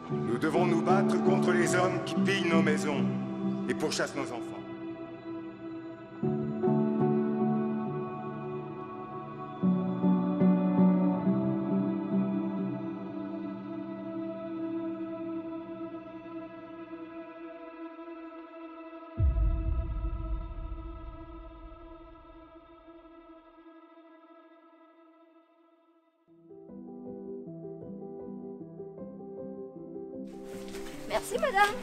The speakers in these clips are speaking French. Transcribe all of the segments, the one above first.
Nous devons nous battre contre les hommes qui pillent nos maisons et pourchassent nos enfants. Merci madame.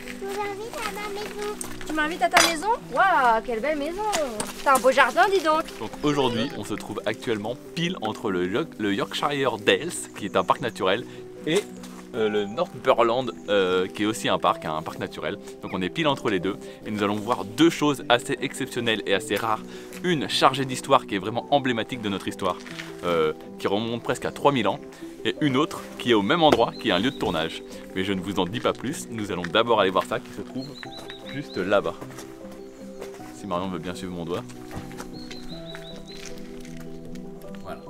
Je vous invite à ma maison. Tu m'invites à ta maison? Waouh, quelle belle maison. T'as un beau jardin, dis donc. Donc aujourd'hui, on se trouve actuellement pile entre le Yorkshire Dales, qui est un parc naturel, et le Northumberland, qui est aussi un parc naturel. Donc on est pile entre les deux, et nous allons voir deux choses assez exceptionnelles et assez rares. Une chargée d'histoire qui est vraiment emblématique de notre histoire, qui remonte presque à 3000 ans. Et une autre qui est au même endroit, qui est un lieu de tournage. Mais je ne vous en dis pas plus, nous allons d'abord aller voir ça qui se trouve juste là-bas. Si Marion veut bien suivre mon doigt. Voilà.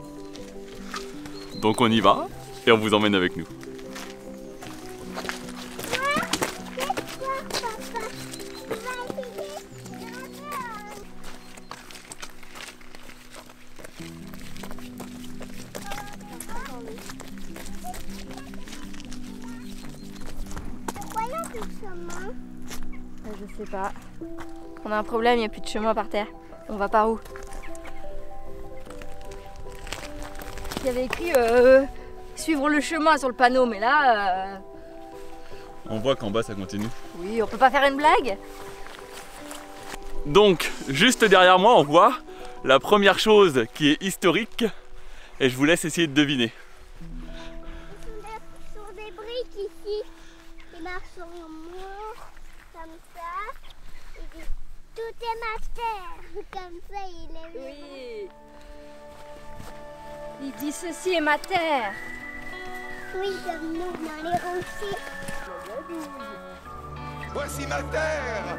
Donc on y va et on vous emmène avec nous. Je sais pas. On a un problème, il n'y a plus de chemin par terre. On va par où? Il y avait écrit suivre le chemin sur le panneau, mais là... On voit qu'en bas ça continue. Oui, on peut pas faire une blague? Donc, juste derrière moi, on voit la première chose qui est historique. Et je vous laisse essayer de deviner. Sur des briques ici. Il marche sur un mur, comme ça. Il dit, tout est ma terre. Comme ça, il est... Oui. Il dit ceci est ma terre. Oui, comme nous, dans les rochers. Voici ma terre!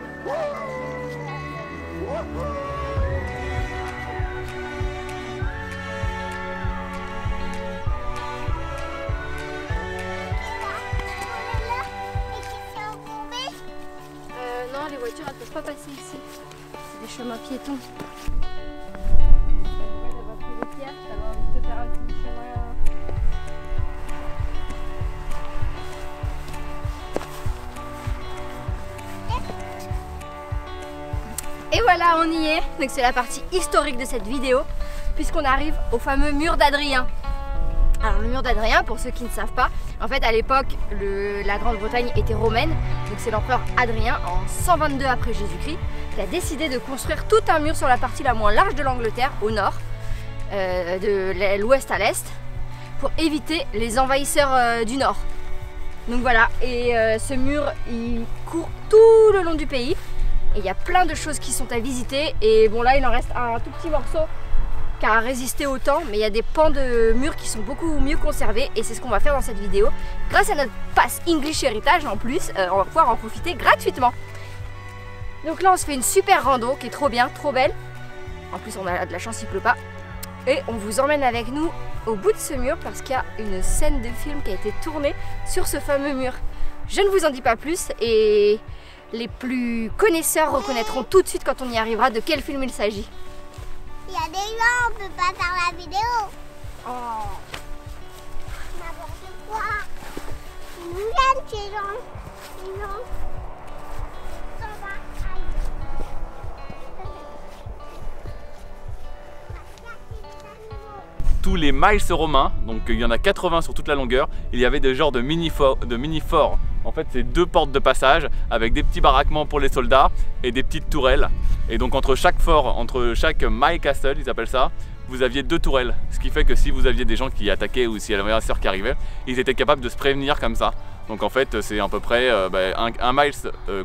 Non, les voitures elles peuvent pas passer ici. C'est des chemins piétons. D'avoir pris les pierres, t'avais envie de faire un petit chemin. Et voilà, on y est. Donc c'est la partie historique de cette vidéo, puisqu'on arrive au fameux mur d'Adrien. Alors le mur d'Adrien, pour ceux qui ne savent pas, en fait à l'époque la Grande-Bretagne était romaine, donc c'est l'empereur Adrien en 122 après Jésus-Christ qui a décidé de construire tout un mur sur la partie la moins large de l'Angleterre, au nord, de l'ouest à l'est, pour éviter les envahisseurs du nord. Donc voilà, et ce mur il court tout le long du pays, et il y a plein de choses qui sont à visiter, et bon là il en reste un tout petit morceau qui a résisté au temps, mais il y a des pans de murs qui sont beaucoup mieux conservés et c'est ce qu'on va faire dans cette vidéo. Grâce à notre pass English Heritage en plus, on va pouvoir en profiter gratuitement. Donc là on se fait une super rando qui est trop bien, trop belle. En plus on a de la chance, il pleut pas. Et on vous emmène avec nous au bout de ce mur parce qu'il y a une scène de film qui a été tournée sur ce fameux mur. Je ne vous en dis pas plus et les plus connaisseurs reconnaîtront tout de suite quand on y arrivera de quel film il s'agit. Il y a des gens, on peut pas faire la vidéo. Oh. N'importe quoi. Ils nous viennent ces gens. Ils ont... Ça va. Tous les miles romains, donc il y en a 80 sur toute la longueur, il y avait des genres de mini-forts. En fait, c'est 2 portes de passage avec des petits baraquements pour les soldats et des petites tourelles. Et donc entre chaque fort, entre chaque mile castle, ils appellent ça, vous aviez 2 tourelles. Ce qui fait que si vous aviez des gens qui attaquaient ou s'il y avait un sœur qui arrivait, ils étaient capables de se prévenir comme ça. Donc en fait, c'est à peu près un mile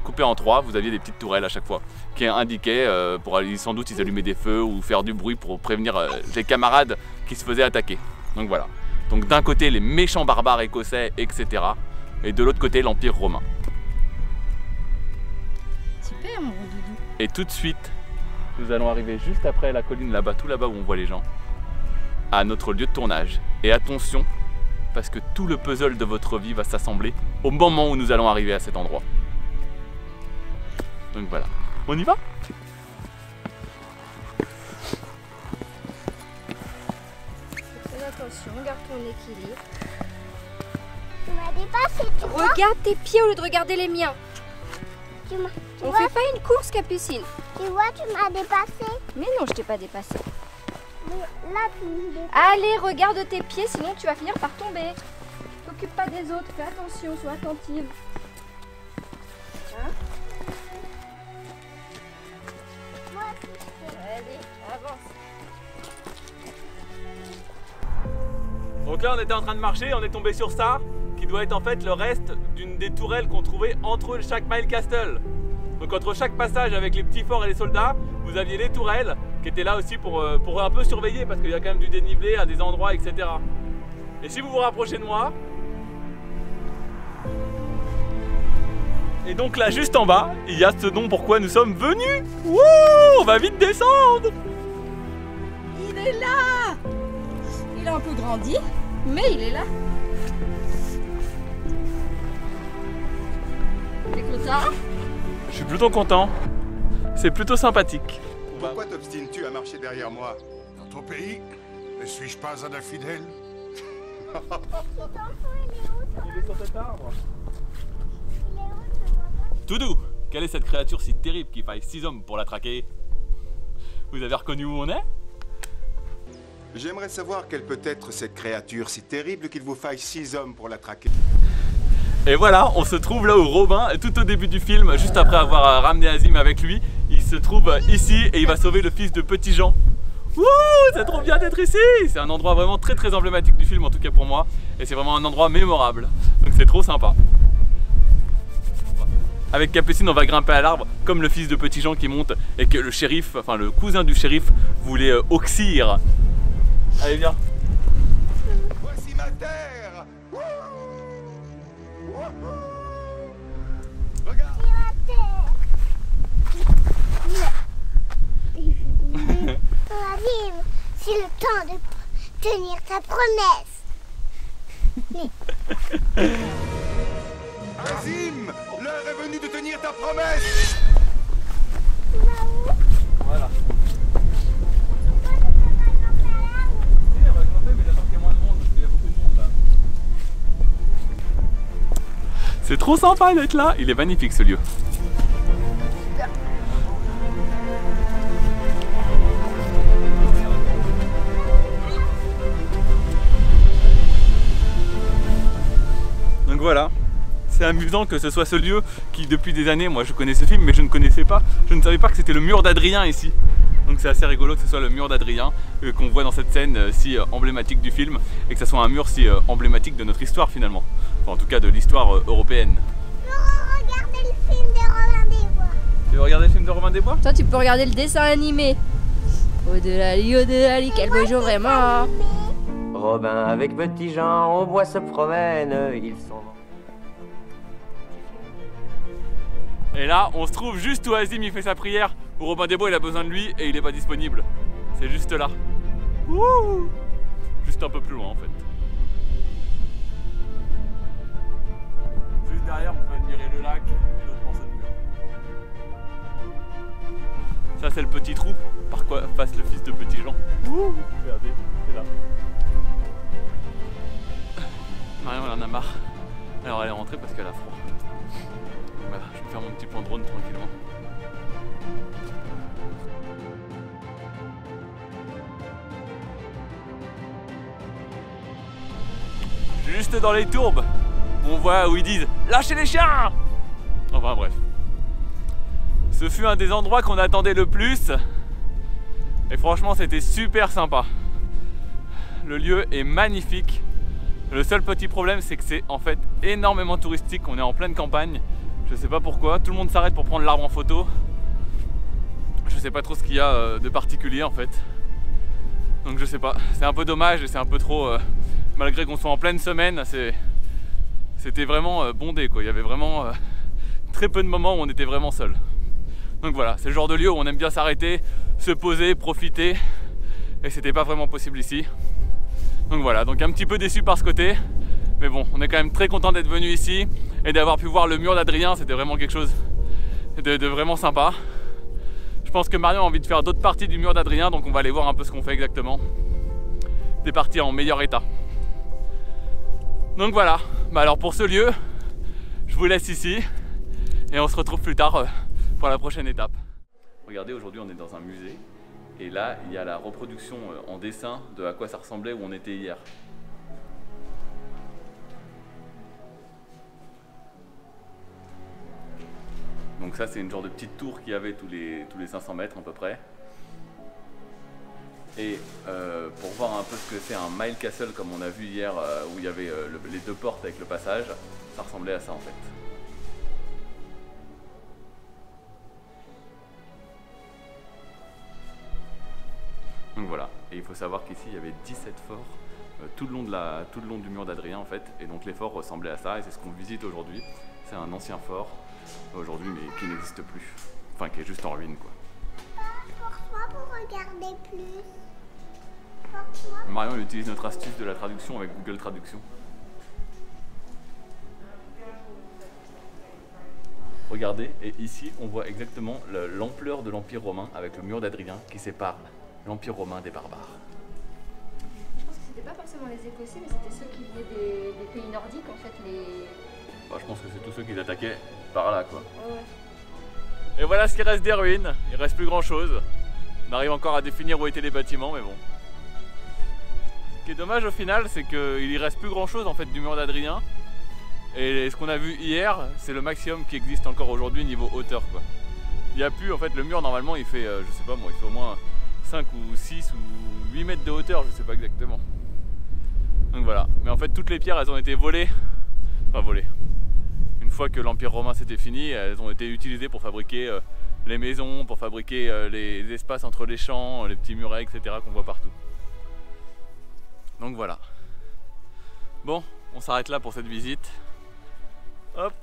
coupé en 3, vous aviez des petites tourelles à chaque fois qui indiquaient pour aller, sans doute ils allumaient des feux ou faire du bruit pour prévenir les camarades qui se faisaient attaquer. Donc voilà. Donc d'un côté les méchants barbares écossais, etc. Et de l'autre côté l'Empire romain. Super mon doudou. Et tout de suite, nous allons arriver juste après la colline là-bas, tout là-bas où on voit les gens, à notre lieu de tournage. Et attention, parce que tout le puzzle de votre vie va s'assembler au moment où nous allons arriver à cet endroit. Donc voilà, on y va? Fais attention, garde ton équilibre. Tu m'as dépassé, tu vois. Regarde tes pieds au lieu de regarder les miens. On vois, fait pas une course, Capucine. tu vois, tu m'as dépassé. Mais non, je t'ai pas dépassé. Mais là, tu me dépasses. Allez, regarde tes pieds, sinon tu vas finir par tomber. T'occupe pas des autres, fais attention, sois attentive. Hein? Moi aussi, je fais. Vas-y, avance. Donc là on était en train de marcher, on est tombé sur ça, qui doit être en fait le reste d'une des tourelles qu'on trouvait entre chaque mile castle. Donc entre chaque passage avec les petits forts et les soldats, vous aviez les tourelles qui étaient là aussi pour un peu surveiller parce qu'il y a quand même du dénivelé à des endroits, etc. Et si vous vous rapprochez de moi, et donc là juste en bas, il y a ce dont pourquoi nous sommes venus. Wouh, on va vite descendre. Il est là. Il a un peu grandi, mais il est là. T'es content? Je suis plutôt content, c'est plutôt sympathique. Pourquoi t'obstines-tu à marcher derrière moi? Dans ton pays, ne suis-je pas un infidèle? Il est sur cet arbre. Toudou, quelle est cette créature si terrible qu'il faille 6 hommes pour la traquer? Vous avez reconnu où on est? J'aimerais savoir quelle peut être cette créature si terrible qu'il vous faille 6 hommes pour la traquer. Et voilà, on se trouve là où Robin, tout au début du film, juste après avoir ramené Azim avec lui, il se trouve ici et il va sauver le fils de Petit Jean. Wouh, c'est trop bien d'être ici! C'est un endroit vraiment très très emblématique du film, en tout cas pour moi, et c'est vraiment un endroit mémorable, donc c'est trop sympa. Avec Capucine, on va grimper à l'arbre, comme le fils de Petit Jean qui monte et que le shérif, enfin le cousin du shérif, voulait oxyre. Allez, viens. Voici ma terre! Regarde! C'est le temps de tenir ta promesse. Azim! L'heure est venue de tenir ta promesse! Voilà. C'est trop sympa d'être là, il est magnifique ce lieu. Donc voilà, c'est amusant que ce soit ce lieu qui depuis des années, moi je connais ce film mais je ne connaissais pas, je ne savais pas que c'était le mur d'Adrien ici. Donc c'est assez rigolo que ce soit le mur d'Adrien qu'on voit dans cette scène si emblématique du film et que ce soit un mur si emblématique de notre histoire finalement. Enfin, en tout cas de l'histoire européenne. Regardez le film de Robin des Bois. Tu veux regarder le film de Robin des Bois? Toi tu peux regarder le dessin animé. Au-delà, quel beau jour vraiment. Robin avec Petit Jean, au bois se promène, ils sont... Et là, on se trouve juste où Azim il fait sa prière, où Robin des Bois il a besoin de lui et il est pas disponible. C'est juste là. Wouh! Juste un peu plus loin en fait. Juste derrière on peut admirer le lac et l'autre morceau de mur. Ça c'est le petit trou par quoi passe le fils de Petit Jean. Wouh! Regardez, c'est là. Marion elle en a marre. Alors elle est rentrée parce qu'elle a froid. Voilà, je vais faire mon petit plan drone tranquillement. Juste dans les tourbes, on voit où ils disent « Lâchez les chiens !» Enfin bref. Ce fut un des endroits qu'on attendait le plus. Et franchement c'était super sympa. Le lieu est magnifique. Le seul petit problème c'est que c'est en fait énormément touristique. On est en pleine campagne. Je sais pas pourquoi. Tout le monde s'arrête pour prendre l'arbre en photo. Je sais pas trop ce qu'il y a de particulier en fait. Donc je sais pas. C'est un peu dommage et c'est un peu trop... malgré qu'on soit en pleine semaine, c'était vraiment bondé quoi. Il y avait vraiment très peu de moments où on était vraiment seul. Donc voilà, c'est le genre de lieu où on aime bien s'arrêter, se poser, profiter. Et c'était pas vraiment possible ici. Donc voilà, donc un petit peu déçu par ce côté. Mais bon, on est quand même très content d'être venu ici et d'avoir pu voir le mur d'Adrien. C'était vraiment quelque chose de vraiment sympa. Je pense que Marion a envie de faire d'autres parties du mur d'Adrien, donc on va aller voir un peu ce qu'on fait exactement. Des parties en meilleur état. Donc voilà, bah alors pour ce lieu, je vous laisse ici et on se retrouve plus tard pour la prochaine étape. Regardez, aujourd'hui on est dans un musée et là il y a la reproduction en dessin de à quoi ça ressemblait où on était hier. Donc ça c'est une genre de petite tour qu'il y avait tous les 500 mètres à peu près. Et pour voir un peu ce que c'est un Mile Castle comme on a vu hier où il y avait les deux portes avec le passage, ça ressemblait à ça en fait. Donc voilà, et il faut savoir qu'ici il y avait 17 forts tout le long du mur d'Adrien en fait, et donc les forts ressemblaient à ça et c'est ce qu'on visite aujourd'hui. C'est un ancien fort aujourd'hui mais qui n'existe plus, enfin qui est juste en ruine quoi. Force-moi pour regarder plus. Marion utilise notre astuce de la traduction avec Google Traduction. Regardez, et ici on voit exactement l'ampleur de l'Empire romain avec le mur d'Adrien qui sépare l'Empire romain des barbares. Je pense que c'était pas forcément les Écossais, mais c'était ceux qui venaient des pays nordiques en fait. Bah, je pense que c'est tous ceux qui attaquaient par là quoi. Ouais. Et voilà ce qui reste des ruines, il reste plus grand chose. On arrive encore à définir où étaient les bâtiments mais bon. Ce qui est dommage au final, c'est qu'il y reste plus grand chose en fait du mur d'Adrien. Et ce qu'on a vu hier, c'est le maximum qui existe encore aujourd'hui niveau hauteur quoi. Il n'y a plus en fait, le mur normalement il fait, je sais pas moi, il fait au moins 5 ou 6 ou 8 mètres de hauteur, je sais pas exactement. Donc voilà, mais en fait toutes les pierres elles ont été volées, enfin volées. Une fois que l'Empire romain c'était fini, elles ont été utilisées pour fabriquer les maisons, pour fabriquer les espaces entre les champs, les petits murets, etc. qu'on voit partout. Donc voilà. Bon, on s'arrête là pour cette visite. Hop.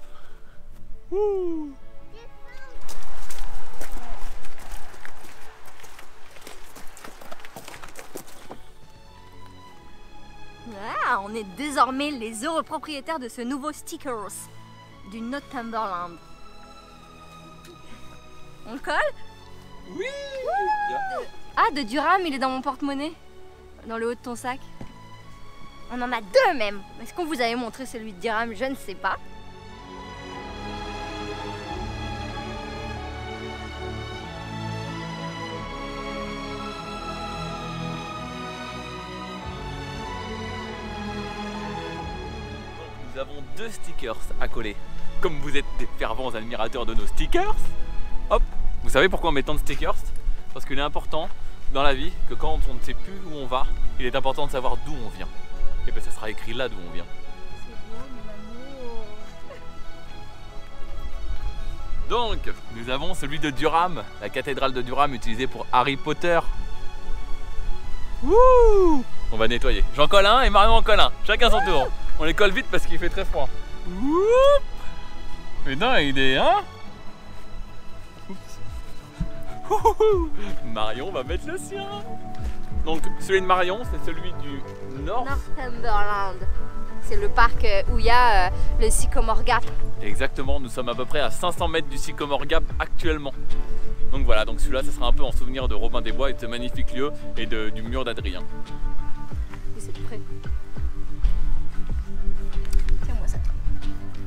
Wouh. Ah, on est désormais les heureux propriétaires de ce nouveau stickers du Northumberland. On le colle? Oui. Ah, de Durham, il est dans mon porte-monnaie. Dans le haut de ton sac. On en a deux même. Est-ce qu'on vous avait montré celui de Durham? Je ne sais pas. Nous avons deux stickers à coller. Comme vous êtes des fervents admirateurs de nos stickers, hop, vous savez pourquoi on met tant de stickers? Parce qu'il est important dans la vie que quand on ne sait plus où on va, il est important de savoir d'où on vient. Et bien ça sera écrit là d'où on vient. C'est beau, mon amour. Donc, nous avons celui de Durham, la cathédrale de Durham utilisée pour Harry Potter. Wouh! On va nettoyer. J'en colle un et Marion en colle un. Chacun son tour. On les colle vite parce qu'il fait très froid. Oups! Putain, il est... Hein? Marion va mettre le sien. Donc celui de Marion, c'est celui du Northumberland. C'est le parc où il y a le Sycamore Gap. Exactement, nous sommes à peu près à 500 mètres du Sycamore Gap actuellement. Donc voilà, donc celui-là, ça sera un peu en souvenir de Robin des Bois et de ce magnifique lieu et du mur d'Adrien. Et c'est tout près. Tiens-moi ça.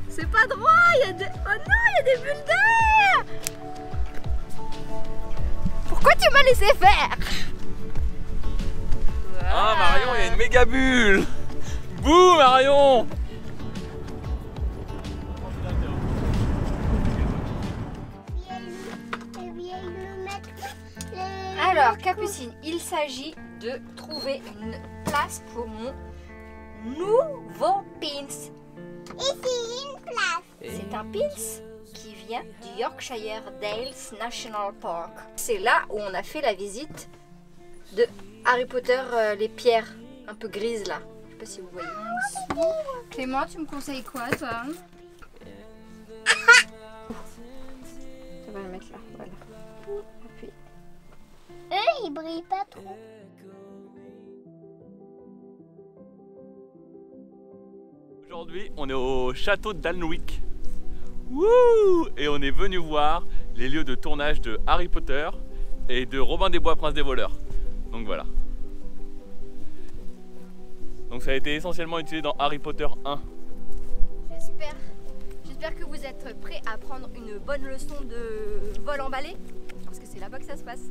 C'est pas droit, il y a des... Oh non, il y a des bulles d'air. Pourquoi tu m'as laissé faire? Ah Marion, il y a une méga bulle. Bouh Marion. Alors Capucine, il s'agit de trouver une place pour mon nouveau pins. Ici, une place. C'est un pins qui vient du Yorkshire Dales National Park. C'est là où on a fait la visite de Harry Potter, les pierres un peu grises là. Je sais pas si vous voyez. Clément, tu me conseilles quoi toi? Tu vas le mettre là, voilà. Appuie. Eux, ils brillent pas trop. Aujourd'hui, on est au château d'Alnwick. Wouh! Et on est venu voir les lieux de tournage de Harry Potter et de Robin des Bois, Prince des voleurs. Donc voilà. Donc ça a été essentiellement utilisé dans Harry Potter 1. J'espère que vous êtes prêts à prendre une bonne leçon de vol emballé, parce que c'est là-bas que ça se passe.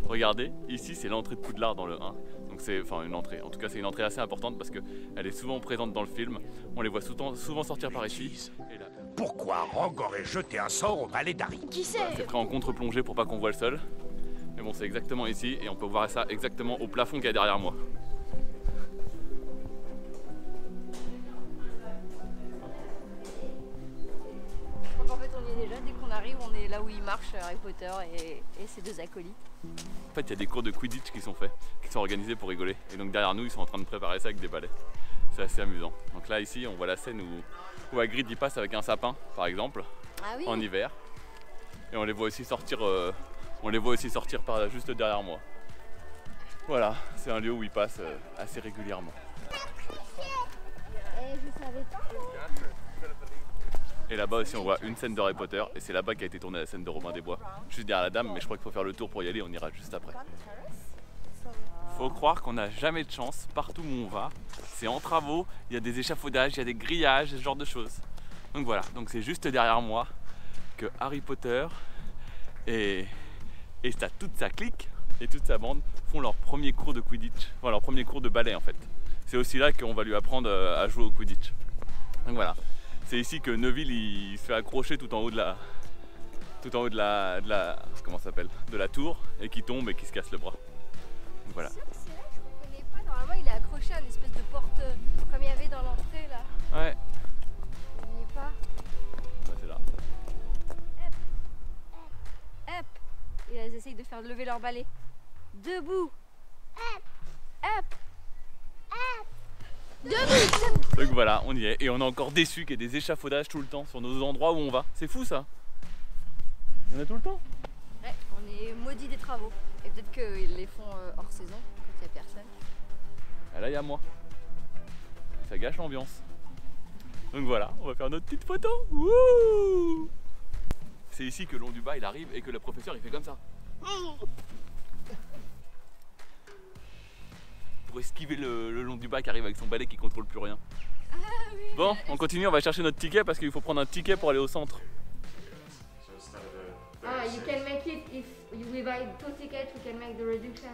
Regardez, ici c'est l'entrée de Poudlard dans le 1. Donc c'est une entrée, en tout cas c'est une entrée assez importante parce qu'elle est souvent présente dans le film. On les voit souvent sortir par ici. Et là, Pourquoi Rogue aurait jeté un sort au balai d'Harry? Qui c'est? c'est pris en contre-plongée pour pas qu'on voit le sol. Mais bon, c'est exactement ici et on peut voir ça exactement au plafond qu'il y a derrière moi. Donc en fait on y est déjà, dès qu'on arrive on est là où il marche Harry Potter et ses deux acolytes. En fait, il y a des cours de Quidditch qui sont faits, qui sont organisés pour rigoler. Et donc derrière nous, ils sont en train de préparer ça avec des balais. C'est assez amusant. Donc là, ici, on voit la scène où Hagrid y passe avec un sapin, par exemple, Ah oui. en hiver. Et on les voit aussi sortir, par juste derrière moi. Voilà, c'est un lieu où ils passent assez régulièrement. Je savais pas. Et là-bas aussi, on voit une scène de Harry Potter. Et c'est là-bas qu'a été tournée la scène de Robin des Bois. Juste derrière la dame, mais je crois qu'il faut faire le tour pour y aller. On ira juste après. Faut croire qu'on n'a jamais de chance. Partout où on va, c'est en travaux. Il y a des échafaudages, il y a des grillages, ce genre de choses. Donc voilà, donc c'est juste derrière moi que Harry Potter et toute sa clique et toute sa bande font leur premier cours de Quidditch. Enfin, leur premier cours de ballet en fait. C'est aussi là qu'on va lui apprendre à jouer au Quidditch. Donc voilà. C'est ici que Neville il se fait accrocher tout en haut de la comment ça s'appelle, de la tour et qui tombe et qui se casse le bras. Donc voilà. C'est là que je connais pas, normalement il est accroché à une espèce de porte comme il y avait dans l'entrée là. Ouais. Il n'y est pas. Ouais, c'est là. Hop. Et elles essayent de faire lever leur balai. Debout. Hop. Donc voilà, on y est et on est encore déçu qu'il y ait des échafaudages tout le temps sur nos endroits où on va. C'est fou ça. Il y en a tout le temps. Ouais, on est maudit des travaux. Et peut-être qu'ils les font hors saison quand il n'y a personne. Ah, là il y a moi. Ça gâche l'ambiance. Donc voilà, on va faire notre petite photo. Wouh! C'est ici que Long du Bas il arrive et que le professeur il fait comme ça. Pour esquiver le Long du Bas qui arrive avec son balai qui contrôle plus rien. Bon, on continue, on va chercher notre ticket parce qu'il faut prendre un ticket pour aller au centre. Ah, you can make it if we buy 2 tickets, we can make the reduction.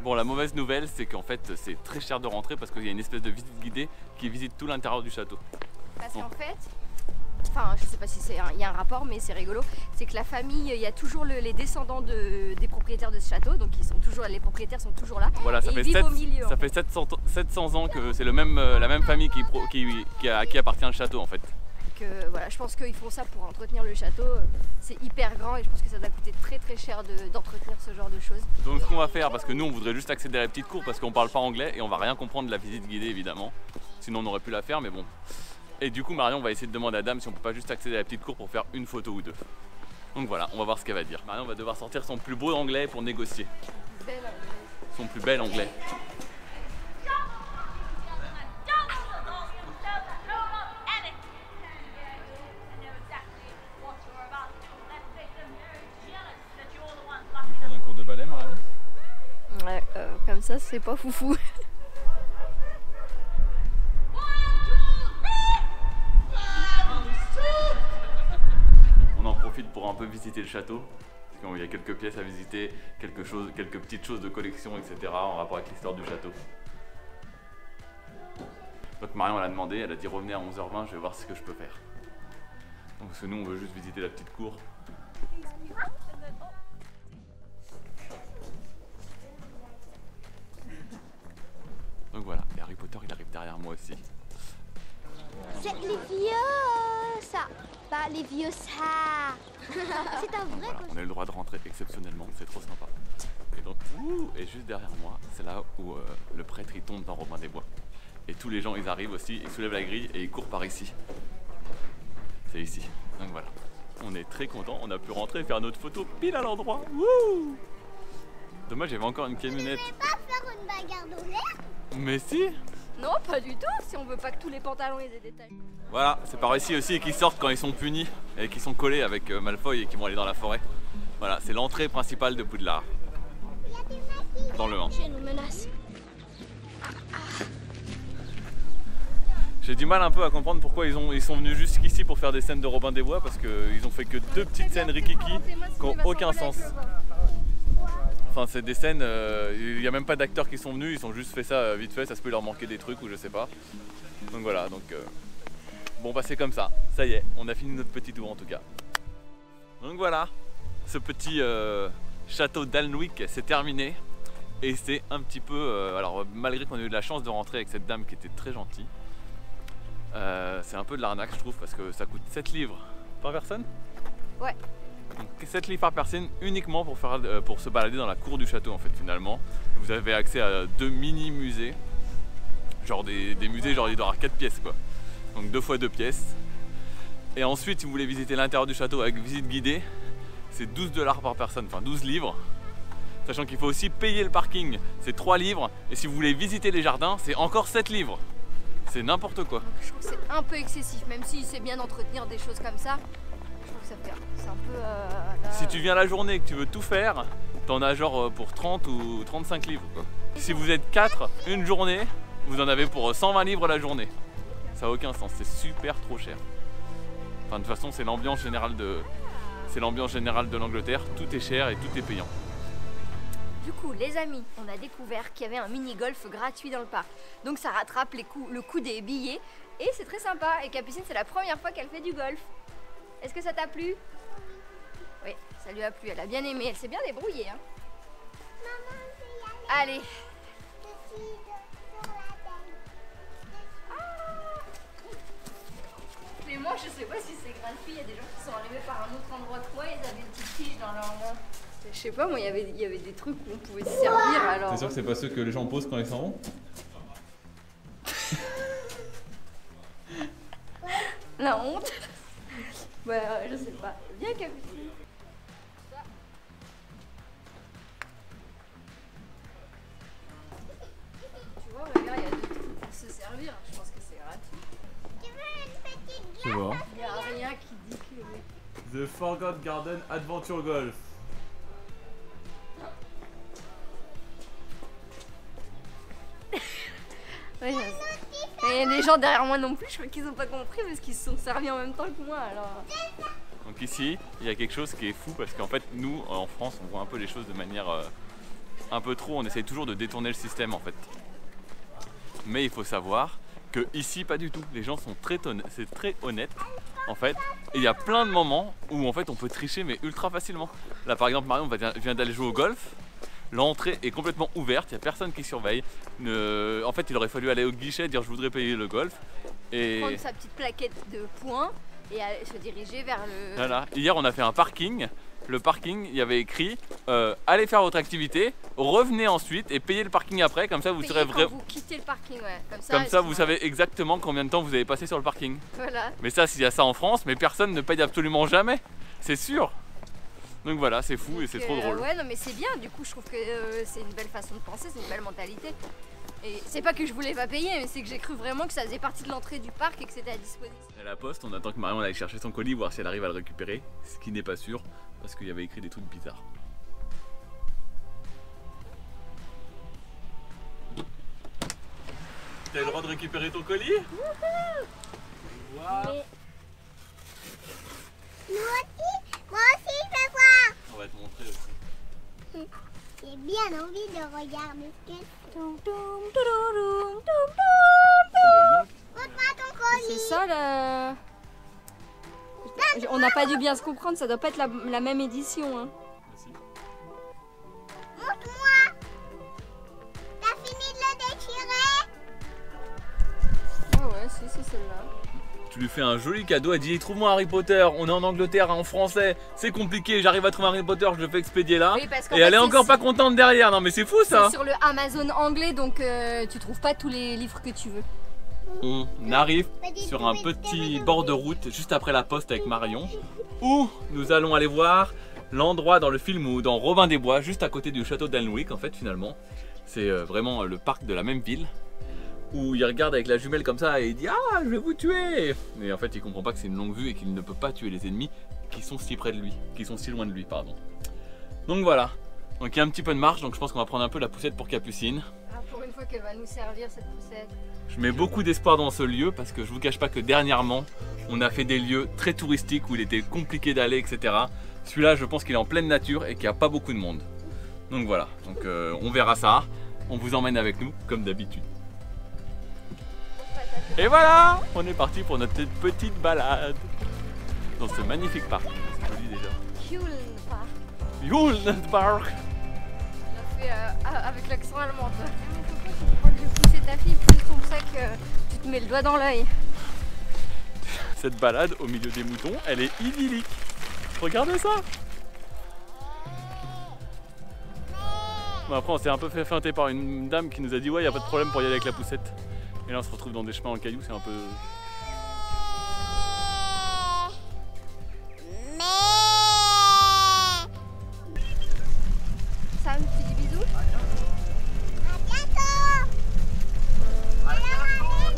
Bon, la mauvaise nouvelle, c'est qu'en fait, c'est très cher de rentrer parce qu'il y a une espèce de visite guidée qui visite tout l'intérieur du château. Parce qu'en fait, enfin, je sais pas si il y a un rapport, mais c'est rigolo. C'est que la famille, il y a toujours les descendants des propriétaires de ce château, donc les propriétaires sont toujours là. Voilà, ça et fait, ils vivent au milieu. ça fait 700 ans que c'est la même famille à qui appartient le château en fait. Que, voilà, je pense qu'ils font ça pour entretenir le château. C'est hyper grand et je pense que ça doit coûter très très cher d'entretenir ce genre de choses. Donc ce qu'on va faire, parce que nous on voudrait juste accéder à la petite cour parce qu'on parle pas anglais et on va rien comprendre de la visite guidée évidemment. Sinon on aurait pu la faire, mais bon. Et du coup Marion va essayer de demander à Dame si on peut pas juste accéder à la petite cour pour faire une photo ou deux. Donc voilà, on va voir ce qu'elle va dire. Marion va devoir sortir son plus beau anglais pour négocier. Son plus bel anglais. Un cours de ballet, Marion? Ouais, comme ça, c'est pas foufou. On en profite pour un peu visiter le château. Parce qu'il y a quelques pièces à visiter, quelques petites choses de collection, etc. en rapport avec l'histoire du château. Donc Marion elle a demandé, elle a dit revenez à 11h20, je vais voir ce que je peux faire. Donc parce que nous on veut juste visiter la petite cour. Donc voilà, et Harry Potter il arrive derrière moi aussi. C'est les vieux, ça. Pas les vieux, ça. C'est un vrai Voilà, on a eu le droit de rentrer exceptionnellement, c'est trop sympa. Et donc, et juste derrière moi, c'est là où le prêtre il tombe dans Robin des Bois. Et tous les gens ils arrivent aussi, ils soulèvent la grille et ils courent par ici. C'est ici. Donc voilà, on est très content, on a pu rentrer et faire notre photo pile à l'endroit. Dommage, j'avais encore une camionnette. Tu ne pas faire une bagarre de l'air? Mais si. Non, pas du tout, si on veut pas que tous les pantalons aient des détails. Voilà, c'est par ici aussi qu'ils sortent quand ils sont punis et qu'ils sont collés avec Malfoy et qu'ils vont aller dans la forêt. Voilà, c'est l'entrée principale de Poudlard. Dans le 1. J'ai une menace. J'ai du mal un peu à comprendre pourquoi ils sont venus jusqu'ici pour faire des scènes de Robin des Bois parce qu'ils ont fait que 2 petites scènes rikiki qui n'ont aucun sens. Enfin c'est des scènes, il n'y a même pas d'acteurs qui sont venus, ils ont juste fait ça vite fait, ça se peut leur manquer des trucs ou je sais pas. Donc voilà, donc bon bah c'est comme ça y est, on a fini notre petit tour en tout cas. Donc voilà, ce petit château d'Alnwick c'est terminé. Et c'est un petit peu, alors malgré qu'on ait eu de la chance de rentrer avec cette dame qui était très gentille, c'est un peu de l'arnaque je trouve parce que ça coûte 7 livres par personne. Ouais. Donc 7 livres par personne uniquement pour se balader dans la cour du château en fait finalement. Vous avez accès à 2 mini musées, genre des musées genre il doit y avoir 4 pièces quoi. Donc 2 fois 2 pièces. Et ensuite si vous voulez visiter l'intérieur du château avec visite guidée, c'est 12 $ par personne, enfin 12 livres. Sachant qu'il faut aussi payer le parking, c'est 3 livres. Et si vous voulez visiter les jardins, c'est encore 7 livres. C'est n'importe quoi. Donc, je trouve que c'est un peu excessif, même si c'est bien d'entretenir des choses comme ça. Je trouve que ça fait, c'est un peu... là, Si tu viens la journée et que tu veux tout faire, t'en as genre pour 30 ou 35 livres quoi. Si vous êtes 4 une journée, vous en avez pour 120 livres la journée. Ça n'a aucun sens, c'est super trop cher. Enfin de toute façon c'est l'ambiance générale de l'Angleterre, tout est cher et tout est payant. Du coup, les amis, on a découvert qu'il y avait un mini-golf gratuit dans le parc. Donc ça rattrape le coût des billets et c'est très sympa. Et Capucine, c'est la première fois qu'elle fait du golf. Est-ce que ça t'a plu? Oui, ça lui a plu, elle a bien aimé, elle s'est bien débrouillée. Hein. Maman, je vais y aller. Allez. Je suis sur la benne. Mais moi, je sais pas si c'est gratuit. Il y a des gens qui sont arrivés par un autre endroit que moi, ils avaient une petite tige dans leurs mains. Je sais pas, moi, il y avait des trucs où on pouvait se servir alors. T'es sûr que c'est pas ceux que les gens posent quand ils s'en vont? La honte. Ouais, je sais pas. Viens, Capucine. Tu vois, regarde, il y a des trucs pour se servir. Je pense que c'est gratuit. Tu veux une petite Tu vois. Il y a rien qui dit que oui. The Forgotten Garden Adventure Golf. Ouais, et les gens derrière moi non plus, je crois qu'ils ont pas compris parce qu'ils se sont servis en même temps que moi alors. Donc ici, il y a quelque chose qui est fou parce qu'en fait, nous, en France, on voit un peu les choses de manière un peu trop, on essaye toujours de détourner le système en fait. Mais il faut savoir que ici, pas du tout. Les gens sont c'est très honnête en fait. Et il y a plein de moments où en fait on peut tricher mais ultra facilement. Là par exemple, Marion vient d'aller jouer au golf. L'entrée est complètement ouverte, il n'y a personne qui surveille. En fait, il aurait fallu aller au guichet, dire je voudrais payer le golf. Et Prendre sa petite plaquette de points et aller se diriger vers le... voilà. Hier, on a fait un parking. Le parking, il y avait écrit allez faire votre activité, revenez ensuite et payez le parking après. Comme ça, vous serez quand vous quittez le parking, ouais. Comme ça, vous savez exactement combien de temps vous avez passé sur le parking. Voilà. Mais ça, s'il y a ça en France, mais personne ne paye absolument jamais. C'est sûr. Donc voilà, c'est fou et c'est trop drôle. Ouais, non mais c'est bien, du coup je trouve que c'est une belle façon de penser, c'est une belle mentalité. Et c'est pas que je voulais pas payer, mais c'est que j'ai cru vraiment que ça faisait partie de l'entrée du parc et que c'était à disposition. À la poste, on attend que Marion aille chercher son colis, voir si elle arrive à le récupérer, ce qui n'est pas sûr, parce qu'il y avait écrit des trucs bizarres. T'as le droit de récupérer ton colis? Wow. Moi aussi, je vais voir. On va te montrer aussi. J'ai bien envie de regarder ce que Montre-moi ton colis. C'est ça le... On n'a pas dû bien se comprendre, ça doit pas être la même édition. Hein. Merci. Montre-moi. T'as fini de le déchirer? Ah ouais, si, c'est celle-là. Tu lui fais un joli cadeau, elle dit trouve-moi Harry Potter, on est en Angleterre en français, c'est compliqué, j'arrive à trouver Harry Potter, je le fais expédier là. Oui, parce qu'en et fait, elle est encore pas contente derrière, non mais c'est fou ça. C'est sur le Amazon anglais, donc tu trouves pas tous les livres que tu veux. On arrive sur un petit bord de route juste après la poste avec Marion, où nous allons aller voir l'endroit dans le film ou dans Robin des Bois, juste à côté du château d'Alnwick en fait finalement. C'est vraiment le parc de la même ville, où il regarde avec la jumelle comme ça et il dit ah je vais vous tuer. Mais en fait il comprend pas que c'est une longue vue et qu'il ne peut pas tuer les ennemis qui sont si près de lui, qui sont si loin de lui pardon. Donc voilà, donc il y a un petit peu de marche, donc je pense qu'on va prendre un peu la poussette pour Capucine. Ah, pour une fois qu'elle va nous servir cette poussette. Je mets beaucoup d'espoir dans ce lieu parce que je vous cache pas que dernièrement on a fait des lieux très touristiques où il était compliqué d'aller etc. Celui-là je pense qu'il est en pleine nature et qu'il n'y a pas beaucoup de monde. Donc voilà, donc on verra ça, on vous emmène avec nous comme d'habitude. Et voilà, on est parti pour notre petite balade dans ce magnifique parc. C'est joli déjà. Huln Park. Huln Park. On l'a fait avec l'accent allemand. Toi. Tu crois que je poussais ta fille, plus ton sac, tu te mets le doigt dans l'œil. Cette balade au milieu des moutons, elle est idyllique. Regardez ça. Bon, après on s'est un peu fait feinter par une dame qui nous a dit ouais il n'y a pas de problème pour y aller avec la poussette. Et là on se retrouve dans des chemins en cailloux, c'est un peu... Sam, tu dis bisous?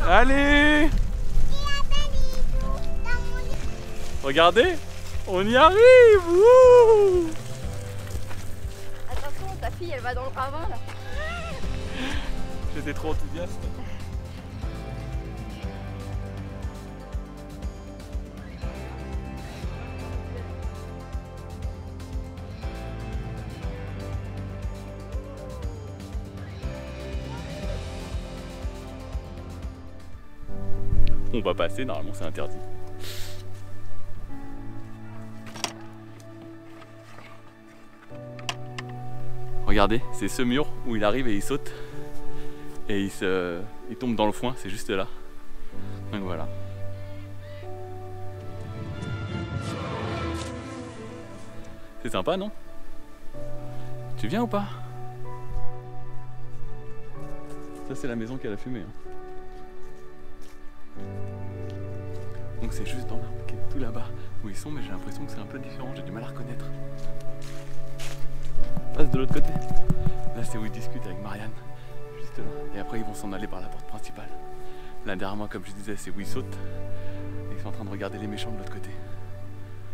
Allez! Regardez! On y arrive! Wouh! Attention, ta fille elle va dans le ravin là. J'étais trop enthousiaste. On va passer, normalement c'est interdit. Regardez, c'est ce mur où il arrive et il saute. Et il tombe dans le foin, c'est juste là. Donc voilà. C'est sympa, non? Tu viens ou pas? Ça c'est la maison qu'elle a fumée. Hein. Donc c'est juste dans l'arbre qui est tout là-bas où ils sont, mais j'ai l'impression que c'est un peu différent, j'ai du mal à reconnaître. Passe de l'autre côté. Là c'est où ils discutent avec Marianne, juste là. Et après ils vont s'en aller par la porte principale. Là derrière moi, comme je disais, c'est où ils sautent. Et ils sont en train de regarder les méchants de l'autre côté.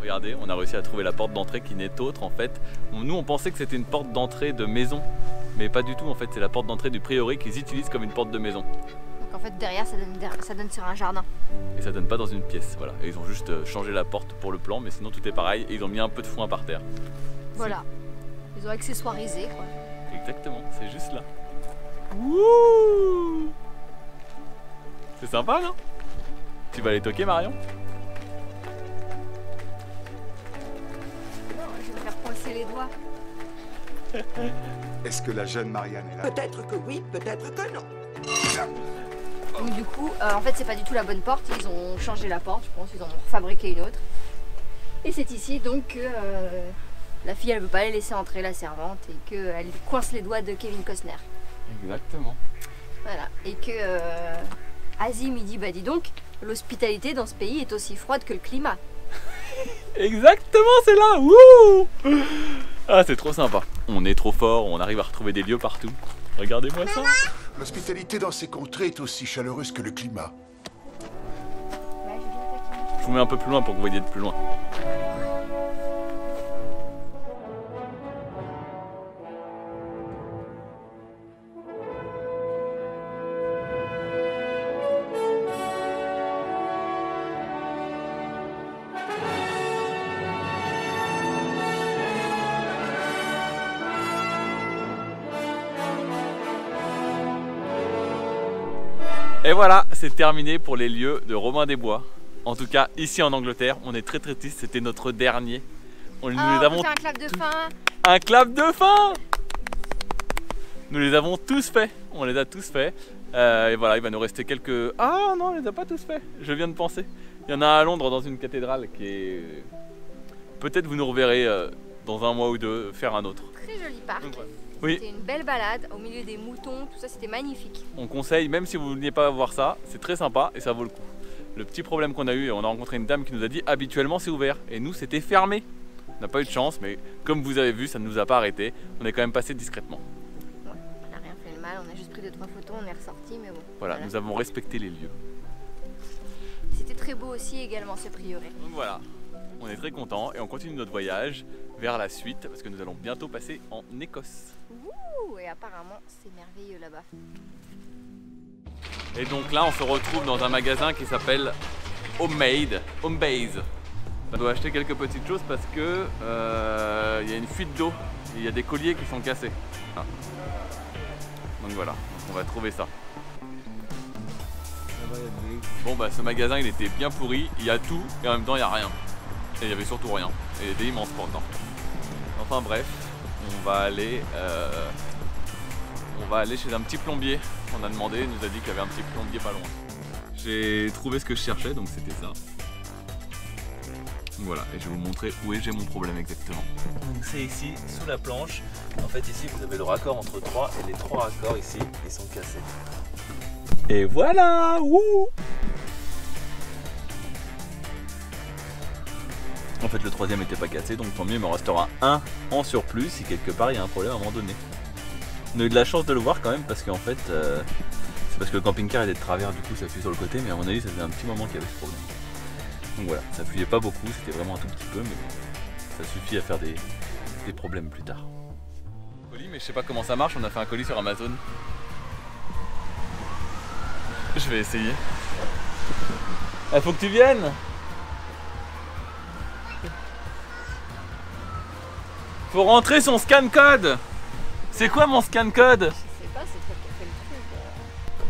Regardez, on a réussi à trouver la porte d'entrée qui n'est autre en fait. Nous on pensait que c'était une porte d'entrée de maison, mais pas du tout en fait, c'est la porte d'entrée du prieuré qu'ils utilisent comme une porte de maison. Donc en fait derrière ça donne sur un jardin. Et ça donne pas dans une pièce, voilà. Et ils ont juste changé la porte pour le plan, mais sinon tout est pareil. Et ils ont mis un peu de foin par terre. Voilà. Ils ont accessoirisé quoi. Exactement, c'est juste là. Wouh! C'est sympa, non? Tu vas aller toquer, Marion? Non, je vais faire poncer les doigts. Est-ce que la jeune Marianne est là? Peut-être que oui, peut-être que non. Donc du coup, en fait c'est pas du tout la bonne porte, ils ont changé la porte, je pense, ils en ont fabriqué une autre. Et c'est ici donc que la fille elle veut pas les laisser entrer, la servante, et qu'elle coince les doigts de Kevin Costner. Exactement. Voilà, et que Azim il dit bah dis donc, l'hospitalité dans ce pays est aussi froide que le climat. Exactement, c'est là. Wouh! Ah, c'est trop sympa. On est trop fort, on arrive à retrouver des lieux partout. Regardez-moi ça. L'hospitalité dans ces contrées est aussi chaleureuse que le climat. Je vous mets un peu plus loin pour que vous voyez de plus loin. Et voilà, c'est terminé pour les lieux de Robin des Bois. En tout cas, ici en Angleterre, on est très triste, c'était notre dernier. Nous les avons un clap de fin. Un clap de fin. Nous les avons tous faits, on les a tous faits. Et voilà, il va nous rester quelques... Ah non, on les a pas tous faits, je viens de penser. Il y en a un à Londres dans une cathédrale qui est... Peut-être vous nous reverrez dans un mois ou deux faire un autre. Très joli parc. Donc, voilà. Oui. C'était une belle balade au milieu des moutons, tout ça c'était magnifique. On conseille, même si vous ne vouliez pas voir ça, c'est très sympa et ça vaut le coup. Le petit problème qu'on a eu, on a rencontré une dame qui nous a dit habituellement c'est ouvert et nous c'était fermé. On n'a pas eu de chance, mais comme vous avez vu, ça ne nous a pas arrêté. On est quand même passé discrètement. Ouais, on n'a rien fait de mal, on a juste pris 2-3 photos, on est ressorti, mais bon. Voilà, nous avons respecté les lieux. C'était très beau aussi également ce prieuré. Donc voilà, on est très contents et on continue notre voyage vers la suite parce que nous allons bientôt passer en Écosse. Ouh, et apparemment c'est merveilleux là-bas. Et donc là on se retrouve dans un magasin qui s'appelle Homebase. On doit acheter quelques petites choses parce que il y a une fuite d'eau et il y a des colliers qui sont cassés. Ah. Donc voilà, donc on va trouver ça. Bon bah ce magasin il était bien pourri, il y a tout et en même temps il n'y a rien. Et il y avait surtout rien, et il était immense pourtant. Enfin bref, on va aller chez un petit plombier. On a demandé, il nous a dit qu'il y avait un petit plombier pas loin. J'ai trouvé ce que je cherchais, donc c'était ça. Voilà, et je vais vous montrer où j'ai mon problème exactement. Donc c'est ici, sous la planche. En fait ici vous avez le raccord entre 3 et les 3 raccords ici, ils sont cassés. Et voilà, wouh! En fait le troisième n'était pas cassé, donc tant mieux, il me restera un en surplus si quelque part il y a un problème à un moment donné. On a eu de la chance de le voir quand même parce qu'en fait c'est parce que le camping-car était de travers, du coup ça appuie sur le côté, mais à mon avis ça faisait un petit moment qu'il y avait ce problème. Donc voilà, ça fuyait pas beaucoup, c'était vraiment un tout petit peu, mais ça suffit à faire des problèmes plus tard. Colis, mais je sais pas comment ça marche, on a fait un colis sur Amazon. Je vais essayer. Il faut que tu viennes. Faut rentrer son scan code. C'est quoi mon scan code? Je sais pas, c'est toi qui as fait le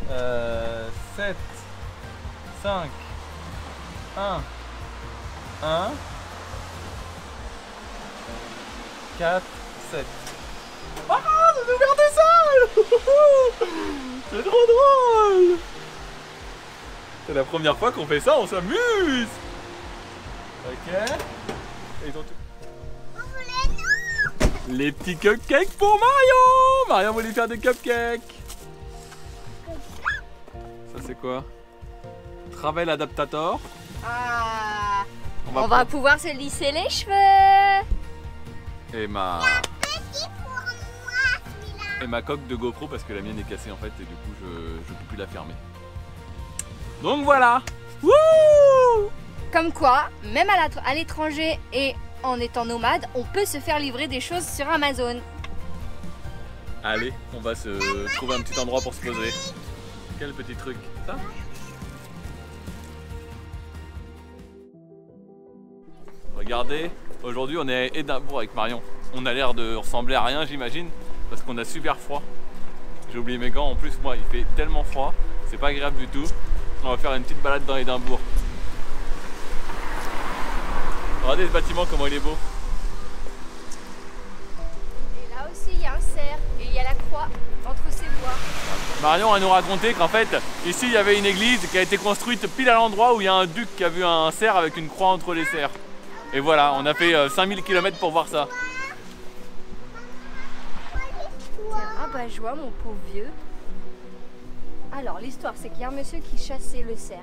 truc. 7 5 1 1 4 7. Ah, c'est ouvert des salles. C'est trop drôle. C'est la première fois qu'on fait ça, on s'amuse. Ok. Et ils ont tout. Les petits cupcakes pour Marion. Marion voulait faire des cupcakes. Ça c'est quoi? Travel Adaptator. Ah, on va pouvoir se lisser les cheveux. Et ma coque de GoPro parce que la mienne est cassée en fait et du coup je peux plus la fermer. Donc voilà. Wouh! Comme quoi, même à l'étranger et en étant nomade, on peut se faire livrer des choses sur Amazon. Allez, on va se trouver un petit endroit pour se poser. Quel petit truc? Ça? Regardez, aujourd'hui on est à Édimbourg avec Marion. On a l'air de ressembler à rien j'imagine, parce qu'on a super froid. J'ai oublié mes gants, en plus moi il fait tellement froid, c'est pas agréable du tout. On va faire une petite balade dans Édimbourg. Regardez ce bâtiment comment il est beau. Et là aussi il y a un cerf et il y a la croix entre ces bois. Marion a nous raconté qu'en fait ici il y avait une église qui a été construite pile à l'endroit où il y a un duc qui a vu un cerf avec une croix entre les cerfs. Et voilà, on a fait 5000 km pour voir ça. Ah bah joie mon pauvre vieux. Alors l'histoire c'est qu'il y a un monsieur qui chassait le cerf.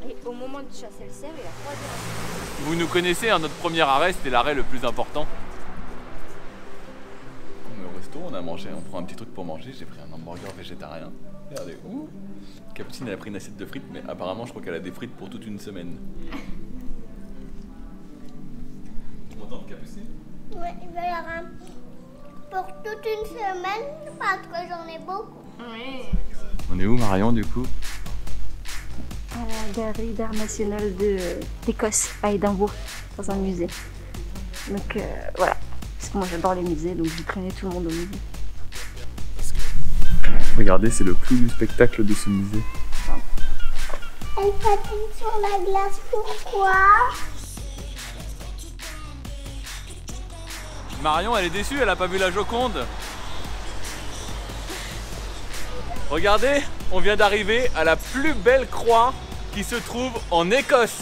Et au moment de chasser le cerf, il a croisé un... Vous nous connaissez, hein, notre premier arrêt, c'était l'arrêt le plus important. Au resto, on a mangé, on prend un petit truc pour manger. J'ai pris un hamburger végétarien. Regardez, ouh. Capucine, elle a pris une assiette de frites, mais apparemment, je crois qu'elle a des frites pour toute une semaine. Tu m'entends, Capucine? Oui, il va y avoir pour toute une semaine parce que j'en ai beaucoup. Oui. On est où, Marion, du coup? À la galerie d'art national d'Écosse, à Édimbourg, dans un musée. Donc voilà, parce que moi j'adore les musées, donc je traînais tout le monde au musée. Regardez, c'est le clou du spectacle de ce musée. Elle patine sur la glace, pourquoi? Marion, elle est déçue, elle a pas vu la Joconde. Regardez, on vient d'arriver à la plus belle croix qui se trouve en Écosse.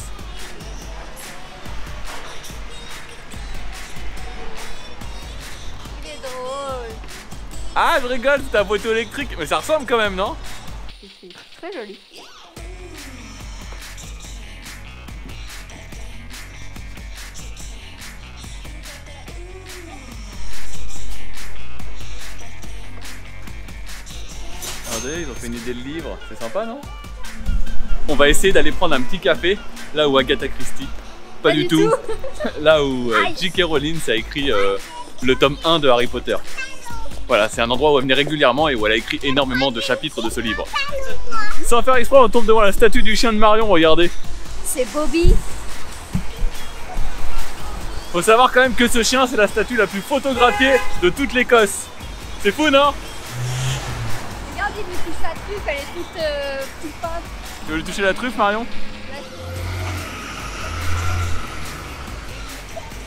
Il est drôle. Ah, je rigole, c'est un poteau électrique, mais ça ressemble quand même, non? C'est très joli. Regardez, ils ont fait une idée de livre, c'est sympa, non? On va essayer d'aller prendre un petit café là où Agatha Christie. Pas du tout. Là où J.K. Rowling a écrit le tome 1 de Harry Potter. Voilà, c'est un endroit où elle venait régulièrement et où elle a écrit énormément de chapitres de ce livre. Sans faire exprès, on tombe devant la statue du chien de Marion, regardez. C'est Bobby. Faut savoir quand même que ce chien, c'est la statue la plus photographiée de toute l'Écosse. C'est fou, non? Regarde, il lui touche la truffe, elle est toute peinte. Tu veux lui toucher la truffe, Marion?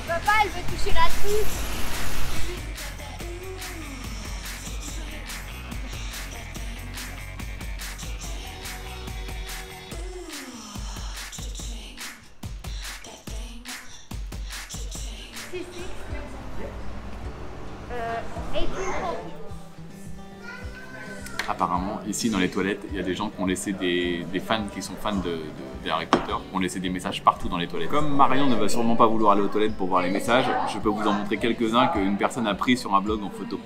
Papa, elle veut toucher la truffe. Apparemment, ici dans les toilettes, il y a des gens qui ont laissé des fans qui sont fans de Harry Potter, qui ont laissé des messages partout dans les toilettes. Comme Marion ne va sûrement pas vouloir aller aux toilettes pour voir les messages, je peux vous en montrer quelques-uns qu'une personne a pris sur un blog en photo.